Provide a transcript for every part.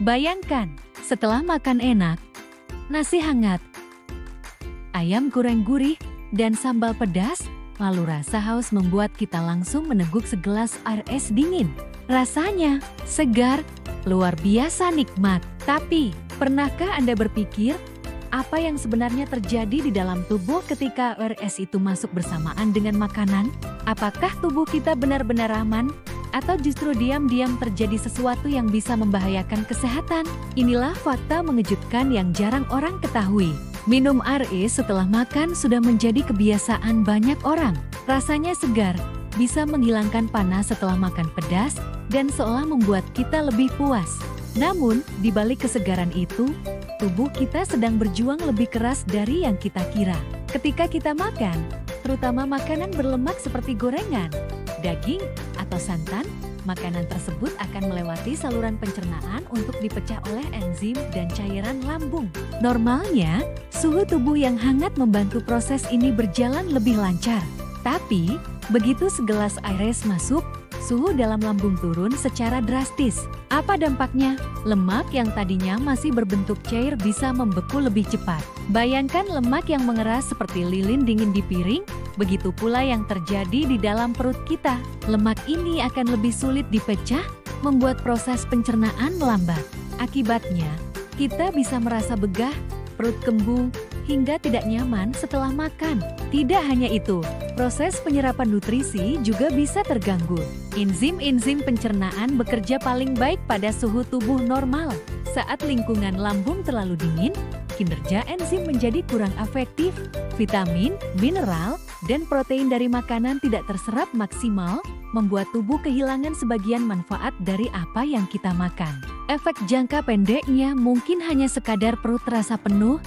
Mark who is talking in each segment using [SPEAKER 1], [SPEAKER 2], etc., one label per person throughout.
[SPEAKER 1] Bayangkan, setelah makan enak, nasi hangat, ayam goreng gurih, dan sambal pedas, lalu rasa haus membuat kita langsung meneguk segelas air es dingin. Rasanya segar, luar biasa nikmat. Tapi, pernahkah Anda berpikir, apa yang sebenarnya terjadi di dalam tubuh ketika air es itu masuk bersamaan dengan makanan? Apakah tubuh kita benar-benar aman? Atau justru diam-diam terjadi sesuatu yang bisa membahayakan kesehatan? Inilah fakta mengejutkan yang jarang orang ketahui. Minum air es setelah makan sudah menjadi kebiasaan banyak orang. Rasanya segar, bisa menghilangkan panas setelah makan pedas, dan seolah membuat kita lebih puas. Namun, di balik kesegaran itu, tubuh kita sedang berjuang lebih keras dari yang kita kira. Ketika kita makan, terutama makanan berlemak seperti gorengan, daging, atau santan, makanan tersebut akan melewati saluran pencernaan untuk dipecah oleh enzim dan cairan lambung. Normalnya, suhu tubuh yang hangat membantu proses ini berjalan lebih lancar. Tapi, begitu segelas air es masuk, suhu dalam lambung turun secara drastis. Apa dampaknya? Lemak yang tadinya masih berbentuk cair bisa membeku lebih cepat. Bayangkan lemak yang mengeras seperti lilin dingin di piring, begitu pula yang terjadi di dalam perut kita. Lemak ini akan lebih sulit dipecah, membuat proses pencernaan melambat. Akibatnya, kita bisa merasa begah, perut kembung, hingga tidak nyaman setelah makan. Tidak hanya itu, proses penyerapan nutrisi juga bisa terganggu. Enzim-enzim pencernaan bekerja paling baik pada suhu tubuh normal. Saat lingkungan lambung terlalu dingin, kinerja enzim menjadi kurang efektif. Vitamin, mineral, dan protein dari makanan tidak terserap maksimal, membuat tubuh kehilangan sebagian manfaat dari apa yang kita makan. Efek jangka pendeknya mungkin hanya sekadar perut terasa penuh,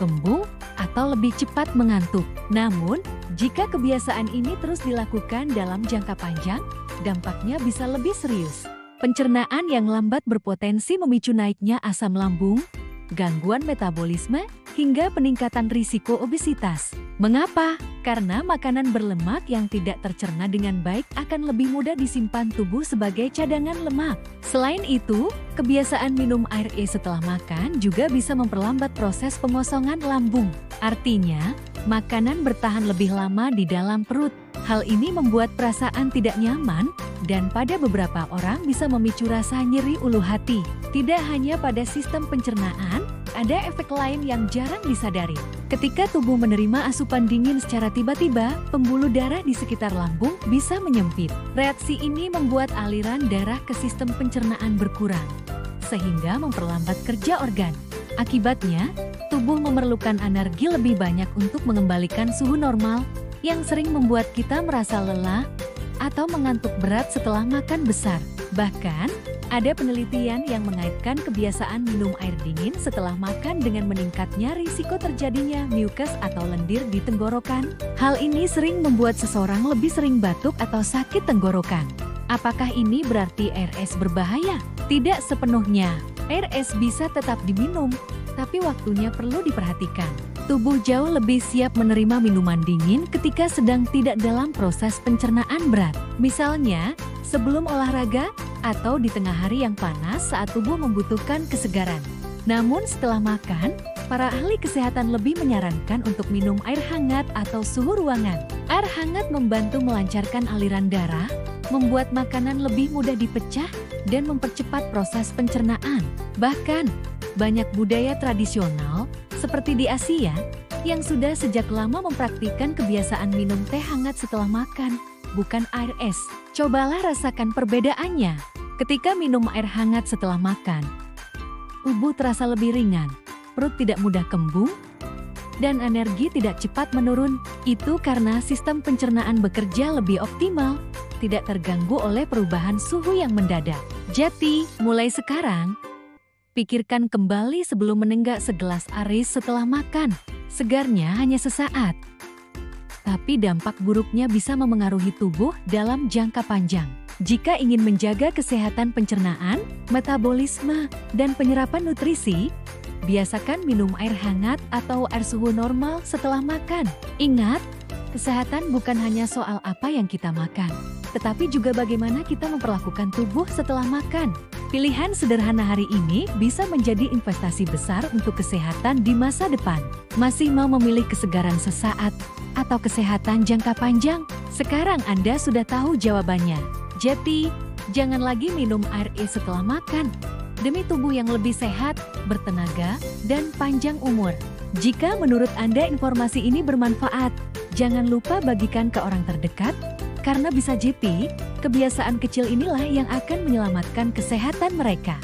[SPEAKER 1] kembung, atau lebih cepat mengantuk. Namun, jika kebiasaan ini terus dilakukan dalam jangka panjang, dampaknya bisa lebih serius. Pencernaan yang lambat berpotensi memicu naiknya asam lambung, gangguan metabolisme, hingga peningkatan risiko obesitas. Mengapa? Karena makanan berlemak yang tidak tercerna dengan baik akan lebih mudah disimpan tubuh sebagai cadangan lemak. Selain itu, kebiasaan minum air es setelah makan juga bisa memperlambat proses pengosongan lambung. Artinya, makanan bertahan lebih lama di dalam perut. Hal ini membuat perasaan tidak nyaman dan pada beberapa orang bisa memicu rasa nyeri ulu hati. Tidak hanya pada sistem pencernaan, ada efek lain yang jarang disadari. Ketika tubuh menerima asupan dingin secara tiba-tiba, pembuluh darah di sekitar lambung bisa menyempit. Reaksi ini membuat aliran darah ke sistem pencernaan berkurang, sehingga memperlambat kerja organ. Akibatnya, tubuh memerlukan energi lebih banyak untuk mengembalikan suhu normal, yang sering membuat kita merasa lelah atau mengantuk berat setelah makan besar. Bahkan, ada penelitian yang mengaitkan kebiasaan minum air dingin setelah makan dengan meningkatnya risiko terjadinya mucus atau lendir di tenggorokan. Hal ini sering membuat seseorang lebih sering batuk atau sakit tenggorokan. Apakah ini berarti air es berbahaya? Tidak sepenuhnya. Air es bisa tetap diminum, tapi waktunya perlu diperhatikan. Tubuh jauh lebih siap menerima minuman dingin ketika sedang tidak dalam proses pencernaan berat. Misalnya, sebelum olahraga, atau di tengah hari yang panas saat tubuh membutuhkan kesegaran. Namun setelah makan, para ahli kesehatan lebih menyarankan untuk minum air hangat atau suhu ruangan. Air hangat membantu melancarkan aliran darah, membuat makanan lebih mudah dipecah, dan mempercepat proses pencernaan. Bahkan, banyak budaya tradisional, seperti di Asia, yang sudah sejak lama mempraktikkan kebiasaan minum teh hangat setelah makan, bukan air es. Cobalah rasakan perbedaannya. Ketika minum air hangat setelah makan, tubuh terasa lebih ringan, perut tidak mudah kembung, dan energi tidak cepat menurun. Itu karena sistem pencernaan bekerja lebih optimal, tidak terganggu oleh perubahan suhu yang mendadak. Jadi, mulai sekarang, pikirkan kembali sebelum menenggak segelas air es setelah makan. Segarnya hanya sesaat, tapi dampak buruknya bisa memengaruhi tubuh dalam jangka panjang. Jika ingin menjaga kesehatan pencernaan, metabolisme, dan penyerapan nutrisi, biasakan minum air hangat atau air suhu normal setelah makan. Ingat, kesehatan bukan hanya soal apa yang kita makan, tetapi juga bagaimana kita memperlakukan tubuh setelah makan. Pilihan sederhana hari ini bisa menjadi investasi besar untuk kesehatan di masa depan. Masih mau memilih kesegaran sesaat atau kesehatan jangka panjang? Sekarang Anda sudah tahu jawabannya. Jadi, jangan lagi minum air es setelah makan. Demi tubuh yang lebih sehat, bertenaga, dan panjang umur. Jika menurut Anda informasi ini bermanfaat, jangan lupa bagikan ke orang terdekat, karena bisa jadi, kebiasaan kecil inilah yang akan menyelamatkan kesehatan mereka.